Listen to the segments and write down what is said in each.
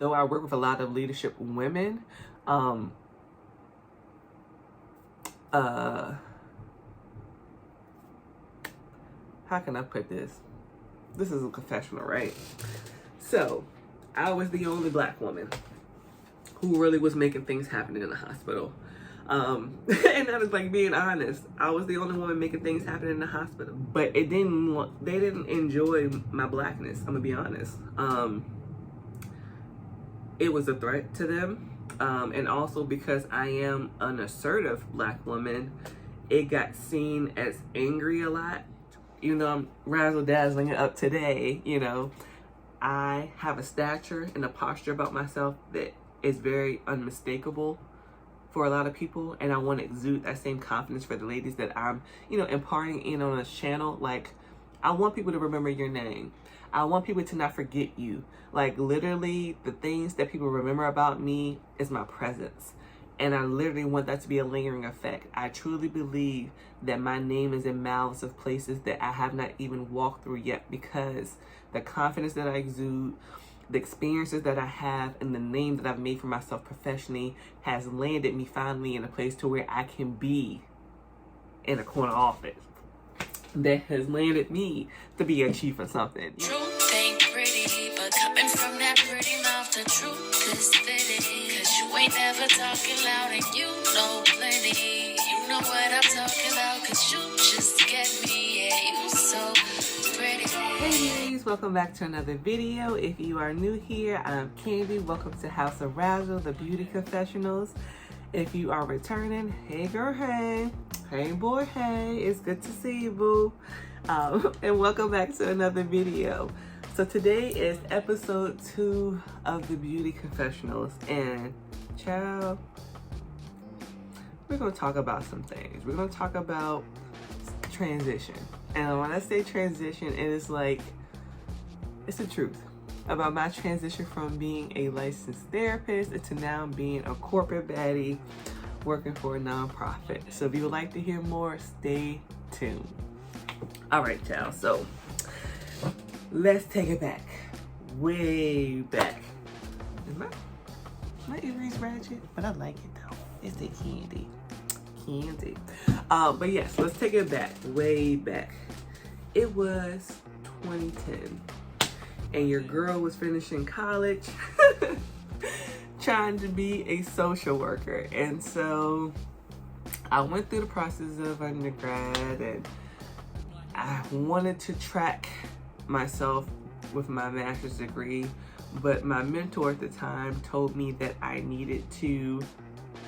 though I work with a lot of leadership women, how can I put this? This is a confessional, right? So, I was the only Black woman who really was making things happen in the hospital. And that is like being honest. I was the only woman making things happen in the hospital, but they didn't enjoy my Blackness. I'm gonna be honest. It was a threat to them. And also because I am an assertive Black woman, it got seen as angry a lot. You know, I'm razzle dazzling up today, you know. I have a stature and a posture about myself that is very unmistakable for a lot of people, and I want to exude that same confidence for the ladies that I'm, you know, imparting in on this channel. Like, I want people to remember your name. I want people to not forget you. Like, literally, the things that people remember about me is my presence. And I literally want that to be a lingering effect. I truly believe that my name is in mouths of places that I have not even walked through yet, because the confidence that I exude, the experiences that I have, and the name that I've made for myself professionally has landed me finally in a place to where I can be in a corner office. That has landed me to be a chief or something. Truth ain't pretty, but coming from that pretty mouth, the truth is fitting. Cause you ain't never talking loud and you know plenty. You know what I'm talking about, cause you just get me. Yeah, you so pretty. Hey ladies, welcome back to another video. If you are new here, I'm Candy. Welcome to House of Razzle, the beauty confessionals. If you are returning, hey girl, hey. Hey boy, hey. It's good to see you, boo. And welcome back to another video. So today is episode 2 of the beauty confessionals. And child, we're going to talk about some things. We're going to talk about transition. And when I say transition, it is like, it's the truth about my transition from being a licensed therapist to now being a corporate baddie working for a nonprofit. So if you would like to hear more, stay tuned. All right, y'all. So let's take it back, way back. Is my earrings ratchet? But I like it though. It's the candy. But yes, let's take it back, way back. It was 2010, and your girl was finishing college, trying to be a social worker. And so I went through the process of undergrad, and I wanted to track myself with my master's degree, but my mentor at the time told me that I needed to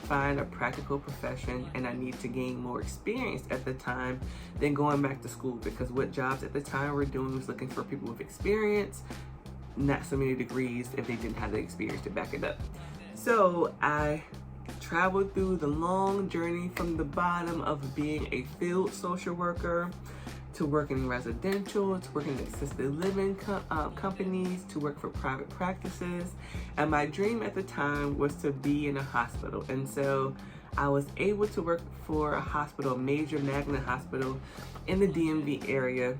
find a practical profession and I need to gain more experience at the time than going back to school, because what jobs at the time were doing was looking for people with experience, not so many degrees if they didn't have the experience to back it up. So I traveled through the long journey from the bottom of being a field social worker to working in residential, to working in assisted living companies, to work for private practices. And my dream at the time was to be in a hospital. And so I was able to work for a hospital, a major magnet hospital in the DMV area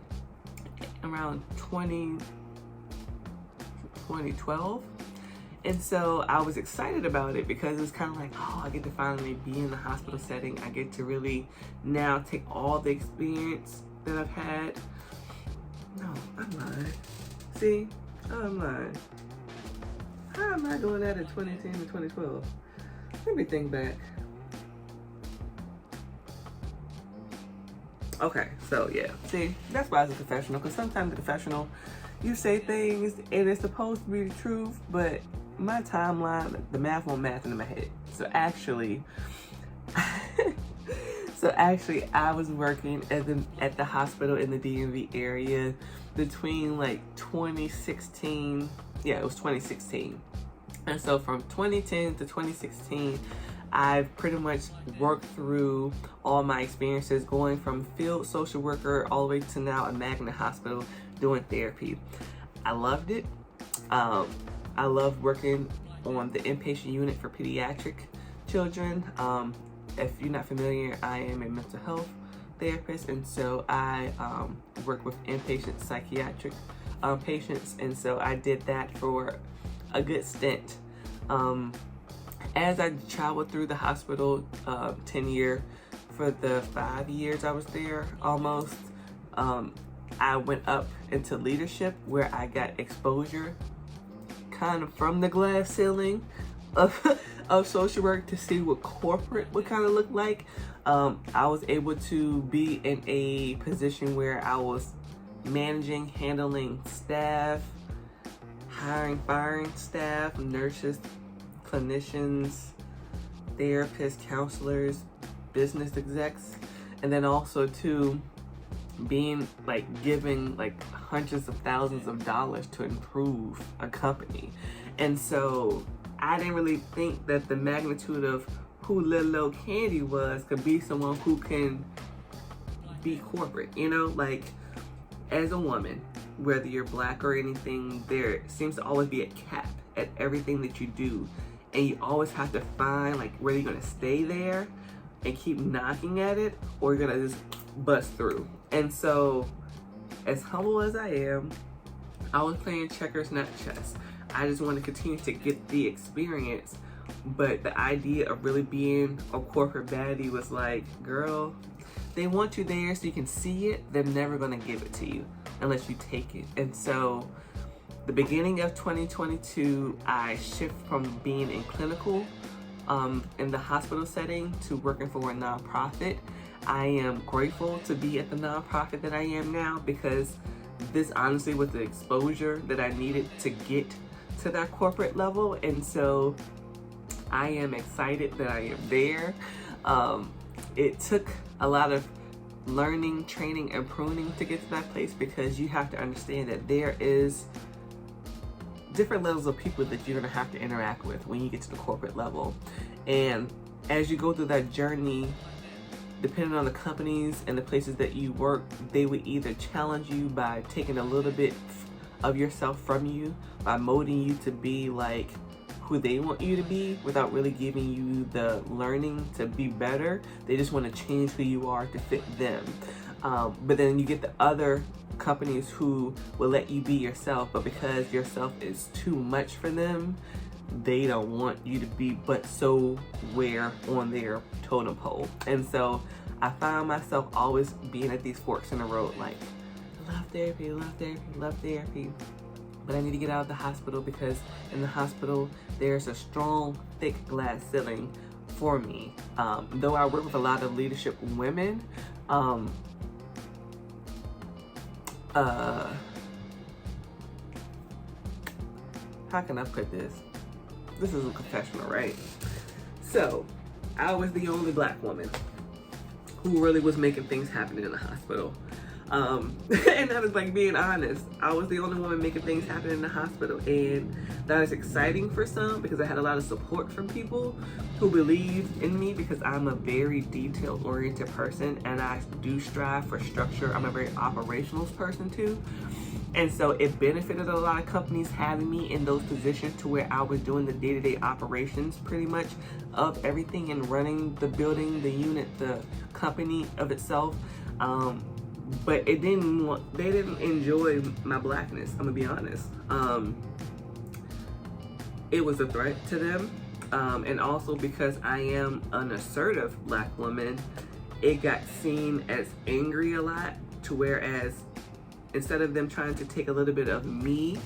around 2012. And so I was excited about it because it was kind of like, oh, I get to finally be in the hospital setting. I get to really now take all the experience that I've had. No, I'm lying. See, I'm lying. How am I doing that in 2010 to 2012? Let me think back. Okay, so yeah, see, that's why it's a confessional, because sometimes the confessional, you say things and it's supposed to be the truth, but my timeline, the math won't math into my head. So actually, I was working at the hospital in the DMV area between like 2016. Yeah, it was 2016. And so from 2010 to 2016, I've pretty much worked through all my experiences, going from field social worker all the way to now a magnet hospital doing therapy. I loved it. I love working on the inpatient unit for pediatric children. If you're not familiar, I am a mental health therapist, and so I work with inpatient psychiatric patients, and so I did that for a good stint. As I traveled through the hospital tenure for the 5 years I was there almost, I went up into leadership where I got exposure kind of from the glass ceiling of social work to see what corporate would kind of look like. I was able to be in a position where I was managing, handling staff, hiring, firing staff, nurses, clinicians, therapists, counselors, business execs, and then also to being like giving like hundreds of thousands of dollars to improve a company. And so I didn't really think that the magnitude of who Little Old Candy was could be someone who can be corporate, you know, like as a woman, whether you're black or anything, there seems to always be a cap at everything that you do. And you always have to find like whether you're gonna stay there and keep knocking at it or you're gonna just bust through. And so as humble as I am, I was playing checkers, not chess. I just want to continue to get the experience. But the idea of really being a corporate baddie was like, girl, they want you there so you can see it. They're never gonna give it to you unless you take it. And so the beginning of 2022, I shift from being in clinical in the hospital setting to working for a nonprofit. I am grateful to be at the nonprofit that I am now because this honestly was the exposure that I needed to get to that corporate level. And so I am excited that I am there. It took a lot of learning, training, and pruning to get to that place because you have to understand that there is different levels of people that you're gonna have to interact with when you get to the corporate level. And as you go through that journey, depending on the companies and the places that you work, they would either challenge you by taking a little bit of yourself from you, by molding you to be like who they want you to be without really giving you the learning to be better. They just want to change who you are to fit them. But then you get the other companies who will let you be yourself, but because yourself is too much for them, they don't want you to be but so where on their totem pole. And so I found myself always being at these forks in the road, like, love therapy, love therapy, love therapy. But I need to get out of the hospital because in the hospital, there's a strong, thick glass ceiling for me. Though I work with a lot of leadership women, how can I put this? This is a confessional, right? So, I was the only black woman who really was making things happen in the hospital. And that is like being honest. I was the only woman making things happen in the hospital. And that is exciting for some because I had a lot of support from people who believed in me because I'm a very detail-oriented person and I do strive for structure. I'm a very operational person too. And so it benefited a lot of companies having me in those positions to where I was doing the day-to-day operations pretty much of everything and running the building, the unit, the company of itself. But they didn't enjoy my blackness, I'm gonna be honest. It was a threat to them. And also because I am an assertive black woman, it got seen as angry a lot, to whereas instead of them trying to take a little bit of me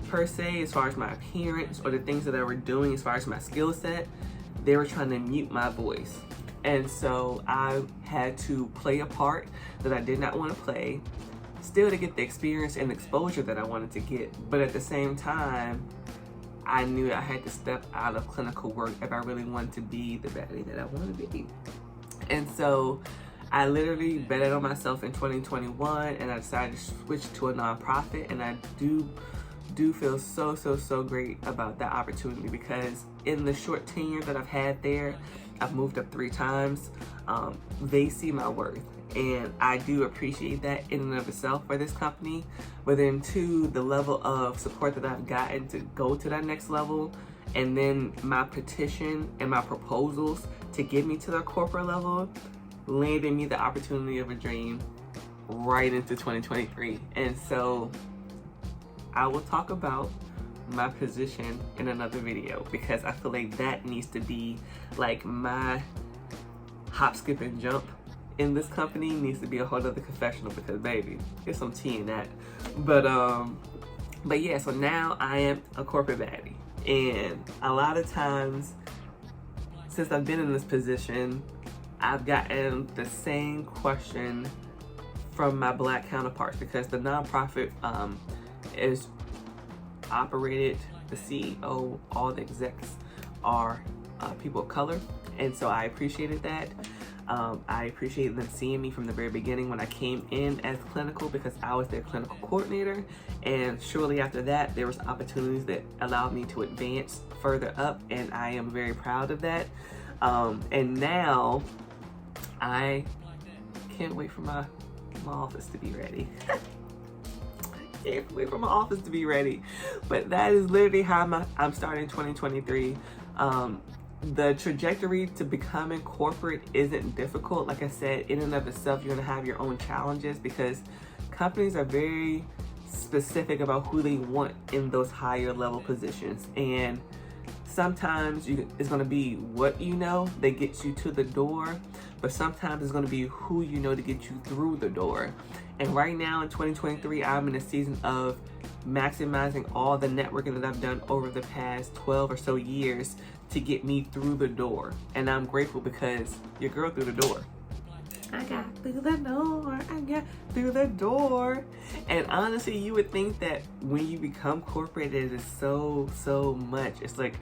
per se, as far as my appearance or the things that I were doing as far as my skill set, they were trying to mute my voice. And so I had to play a part that I did not want to play, still to get the experience and exposure that I wanted to get. But at the same time, I knew I had to step out of clinical work if I really wanted to be the baddie that I want to be. And so I literally betted on myself in 2021 and I decided to switch to a nonprofit, and I do feel so great about that opportunity because in the short tenure that I've had there, I've moved up 3 times. They see my worth, and I do appreciate that in and of itself for this company. But then 2, the level of support that I've gotten to go to that next level, and then my petition and my proposals to get me to the corporate level landed me the opportunity of a dream right into 2023. And so I will talk about my position in another video, because I feel like that needs to be like my hop, skip, and jump in this company. Needs to be a whole other confessional, because baby, there's some tea in that. But yeah, so now I am a corporate baddie, and a lot of times since I've been in this position, I've gotten the same question from my Black counterparts, because the nonprofit is operated, the CEO, all the execs are people of color, and so I appreciated that. I appreciated them seeing me from the very beginning when I came in as clinical, because I was their clinical coordinator, and shortly after that there was opportunities that allowed me to advance further up, and I am very proud of that. And now I can't wait for my office to be ready. Can't wait for my office to be ready. But that is literally how I'm starting 2023. The trajectory to becoming corporate isn't difficult. Like I said, in and of itself, you're gonna have your own challenges, because companies are very specific about who they want in those higher level positions. And sometimes it's gonna be what you know that gets you to the door, but sometimes it's gonna be who you know to get you through the door. And right now in 2023, I'm in a season of maximizing all the networking that I've done over the past 12 or so years to get me through the door. And I'm grateful, because your girl through the door. I got through the door, I got through the door. And honestly, you would think that when you become corporate, it is so much. It's like,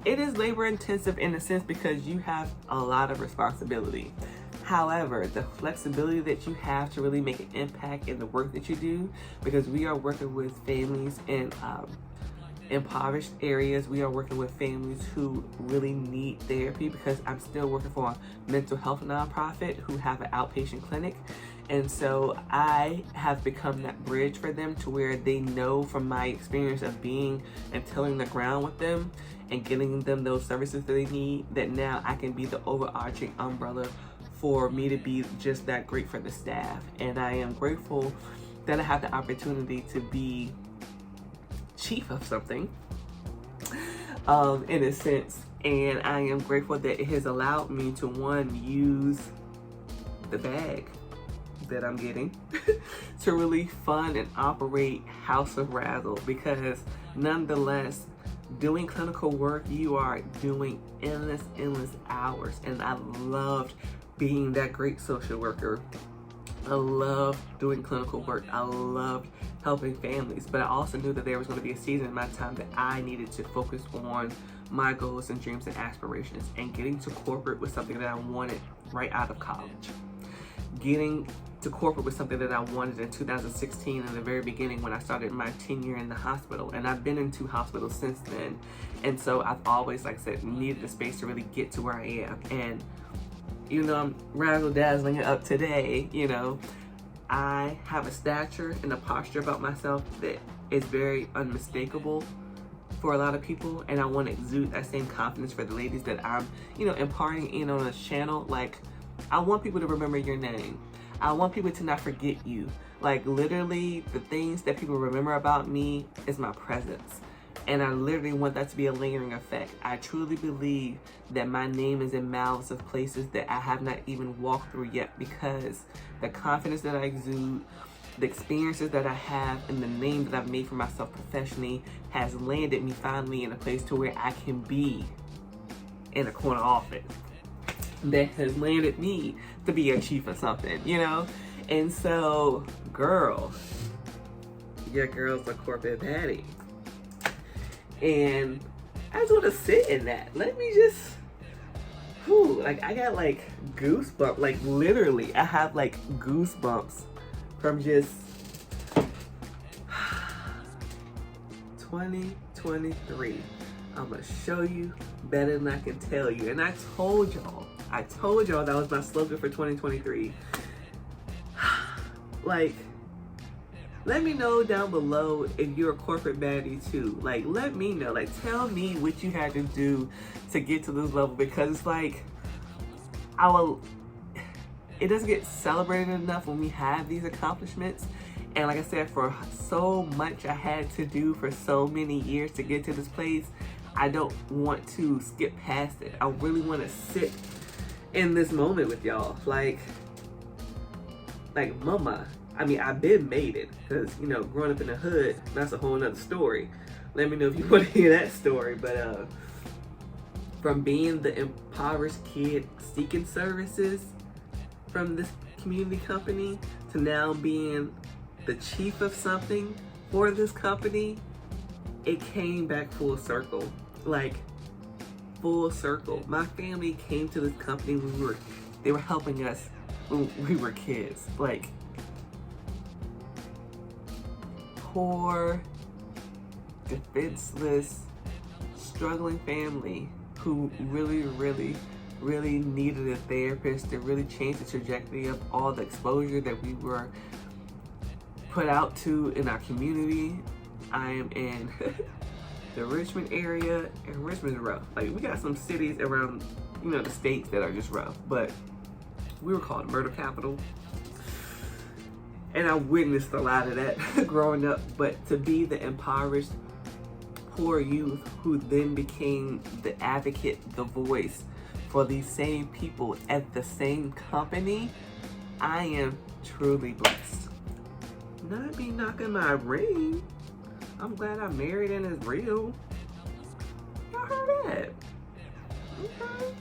it is labor intensive in a sense, because you have a lot of responsibility. However, the flexibility that you have to really make an impact in the work that you do, because we are working with families in impoverished areas. We are working with families who really need therapy, because I'm still working for a mental health nonprofit who have an outpatient clinic. And so I have become that bridge for them, to where they know from my experience of being and tilling the ground with them and getting them those services that they need, that now I can be the overarching umbrella for me to be just that great for the staff. And I am grateful that I have the opportunity to be chief of something, in a sense. And I am grateful that it has allowed me to, one, use the bag that I'm getting to really fund and operate House of Razzle, because nonetheless, doing clinical work, you are doing endless hours. And I loved being that great social worker. I loved doing clinical work. I loved helping families, but I also knew that there was going to be a season in my time that I needed to focus on my goals and dreams and aspirations. And getting to corporate was something that I wanted right out of college. Getting to corporate was something that I wanted in 2016, in the very beginning, when I started my tenure in the hospital. And I've been in 2 hospitals since then. And so I've always, like I said, needed a space to really get to where I am. And you know, I'm razzle dazzling it up today. You know, I have a stature and a posture about myself that is very unmistakable for a lot of people, and I want to exude that same confidence for the ladies that I'm, you know, imparting in on this channel. Like, I want people to remember your name. I want people to not forget you. Like, literally, the things that people remember about me is my presence. And I literally want that to be a lingering effect. I truly believe that my name is in mouths of places that I have not even walked through yet, because the confidence that I exude, the experiences that I have, and the name that I've made for myself professionally has landed me finally in a place to where I can be in a corner office. That has landed me to be a chief of something, you know? And so, girl, your girl's a corporate baddie. And I just want to sit in that. Let me just, like, I got like goosebumps. Like, literally, I have like goosebumps from just 2023. I'm gonna show you better than I can tell you. And I told y'all that was my slogan for 2023. Like, let me know down below if you're a corporate baddie too. Like, let me know. Like, tell me what you had to do to get to this level, because it's like, it doesn't get celebrated enough when we have these accomplishments. And like I said, for so much I had to do for so many years to get to this place, I don't want to skip past it. I really want to sit in this moment with y'all. Like mama, I mean, I've been made it, because, you know, growing up in the hood, that's a whole nother story. Let me know if you want to hear that story. But from being the impoverished kid seeking services from this community company to now being the chief of something for this company, it came back full circle. Like, full circle. My family came to this company when they were helping us when we were kids. Like, poor, defenseless, struggling family who really needed a therapist to really change the trajectory of all the exposure that we were put out to in our community. I am in the Richmond area, and Richmond's rough. Like, we got some cities around, you know, the states that are just rough, but we were called murder capital. And I witnessed a lot of that growing up. But to be the impoverished, poor youth who then became the advocate, the voice for these same people at the same company, I am truly blessed. Not be knocking my ring. I'm glad I'm married and it's real. Y'all heard that? Okay.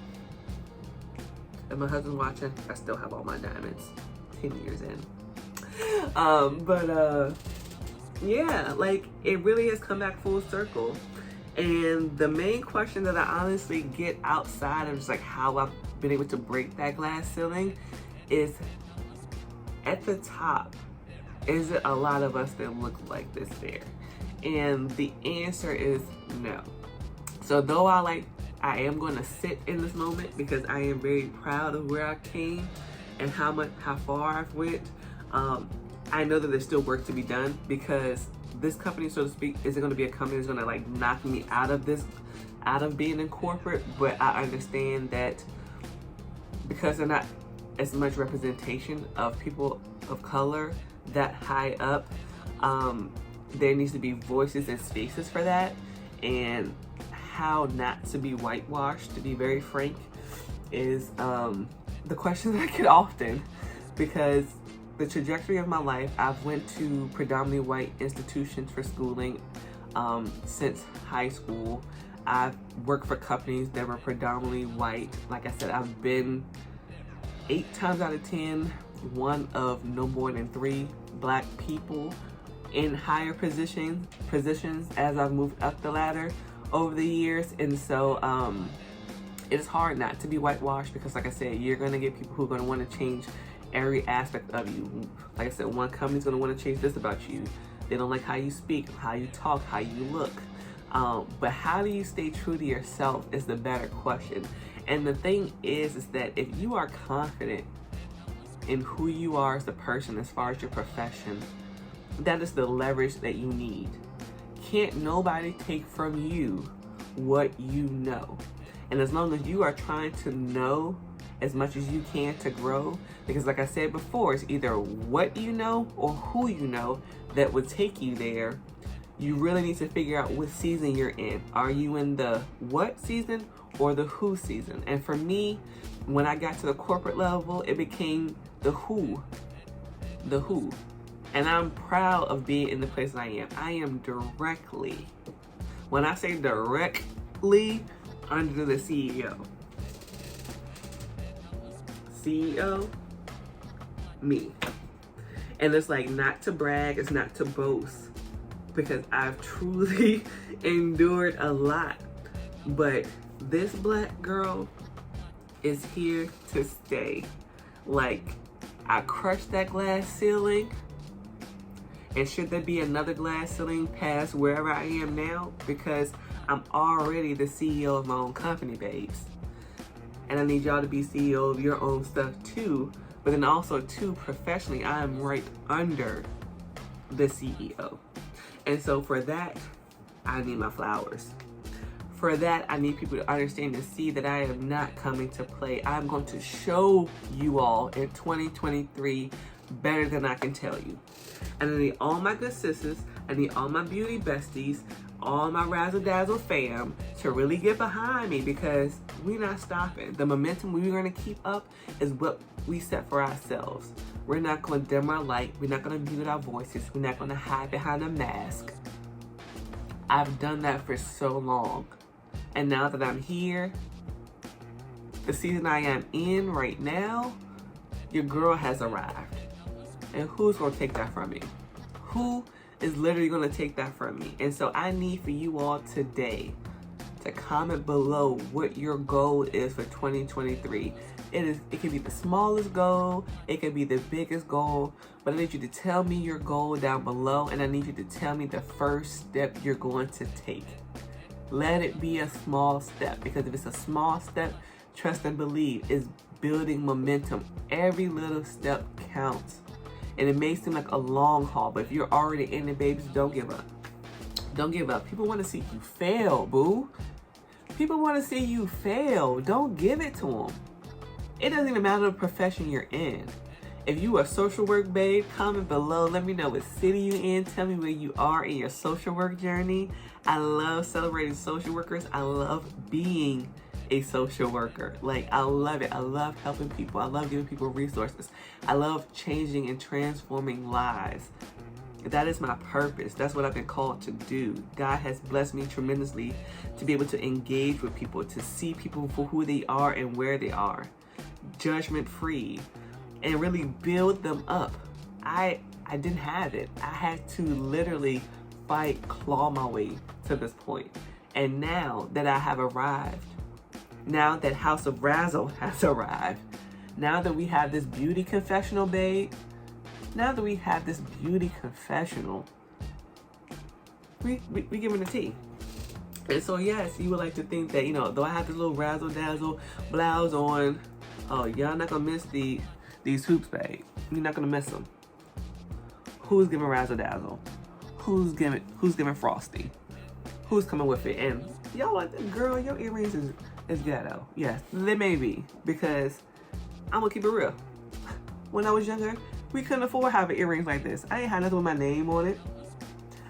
If my husband's watching, I still have all my diamonds 10 years in. Yeah, like, it really has come back full circle. And the main question that I honestly get outside of just like how I've been able to break that glass ceiling is, at the top, is it a lot of us that look like this there? And the answer is no. So though I am going to sit in this moment because I am very proud of where I came and how far I've went. I know that there's still work to be done, because this company, so to speak, isn't going to be a company that's going to like knock me out of being in corporate. But I understand that because there's not as much representation of people of color that high up, there needs to be voices and spaces for that. And how not to be whitewashed, to be very frank, is the question that I get often, because the trajectory of my life, I've went to predominantly white institutions for schooling since high school. I've worked for companies that were predominantly white. Like I said, I've been 8 times out of 10 one of no more than 3 Black people in higher positions as I've moved up the ladder over the years. And so it's hard not to be whitewashed, because like I said, you're going to get people who are going to want to change every aspect of you. Like I said, one company's going to want to change this about you. They don't like how you speak, how you talk, how you look. But how do you stay true to yourself is the better question. And the thing is that if you are confident in who you are as a person, as far as your profession, that is the leverage that you need. Can't nobody take from you what you know. And as long as you are trying to know as much as you can to grow, because like I said before, it's either what you know or who you know that would take you there. You really need to figure out what season you're in. Are you in the what season or the who season? And for me, when I got to the corporate level, it became the who. The who. And I'm proud of being in the place that I am. I am directly, when I say directly, under the CEO. CEO, me. And it's like, not to brag, it's not to boast, because I've truly endured a lot. But this Black girl is here to stay. Like, I crushed that glass ceiling. And should there be another glass ceiling past wherever I am now? Because I'm already the CEO of my own company, babes. And I need y'all to be CEO of your own stuff too. But then also too, professionally, I am right under the CEO. And so for that, I need my flowers. For that, I need people to understand and see that I am not coming to play. I'm going to show you all in 2023 better than I can tell you. And I need all my good sisters, I need all my beauty besties, all my razzle dazzle fam to really get behind me, because we're not stopping. The momentum we're gonna keep up is what we set for ourselves. We're not gonna dim our light, we're not gonna mute our voices, we're not gonna hide behind a mask. I've done that for so long. And now that I'm here, the season I am in right now, your girl has arrived. And who's gonna take that from me? Who is literally gonna take that from me? And so I need for you all today to comment below what your goal is for 2023. It could be the smallest goal, it could be the biggest goal, but I need you to tell me your goal down below, and I need you to tell me the first step you're going to take. Let it be a small step, because if it's a small step, trust and believe, it's building momentum. Every little step counts. And it may seem like a long haul, but if you're already in it, babies, don't give up. Don't give up. People want to see you fail, boo. People want to see you fail. Don't give it to them. It doesn't even matter the profession you're in. If you are a social work babe, comment below. Let me know what city you're in. Tell me where you are in your social work journey. I love celebrating social workers. I love being a social worker. Like, I love it. I love helping people. I love giving people resources. I love changing and transforming lives. That is my purpose. That's what I've been called to do. God has blessed me tremendously to be able to engage with people, to see people for who they are and where they are, judgment free, and really build them up. I didn't have it. I had to literally fight, claw my way to this point. And now that I have arrived, now that House of Razzle has arrived, now that we have this beauty confessional, babe, now that we have this beauty confessional, we giving the tea. And so yes, you would like to think that, you know, though I have this little razzle dazzle blouse on, oh, y'all not gonna miss these hoops, babe. You're not gonna miss them. Who's giving razzle dazzle? Who's giving frosty? Who's coming with it? And y'all like, girl, your earrings is ghetto. Yes, they may be, because I'm gonna keep it real. When I was younger, we couldn't afford having earrings like this. I ain't had nothing with my name on it.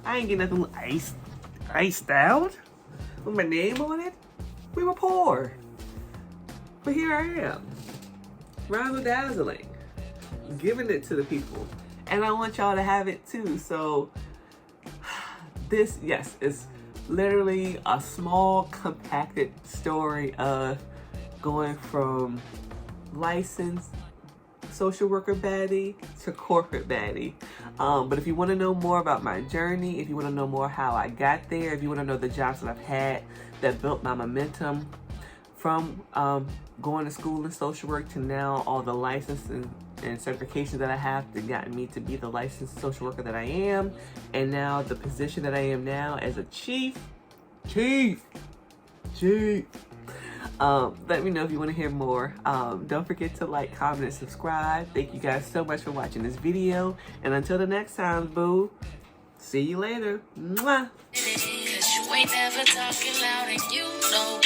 I ain't get nothing iced out with my name on it. We were poor. But here I am, razzle dazzling, giving it to the people. And I want y'all to have it too. So this, yes, is literally a small compacted story of going from licensed social worker baddie to corporate baddie. But if you want to know more about my journey, if you want to know more how I got there, if you want to know the jobs that I've had that built my momentum from going to school in social work to now all the licenses and certifications that I have that got me to be the licensed social worker that I am, and now the position that I am now as a chief. Let me know if you want to hear more. Don't forget to like, comment, and subscribe. Thank you guys so much for watching this video. And until the next time, boo, see you later. Mwah. 'Cause you ain't never talking loud and you know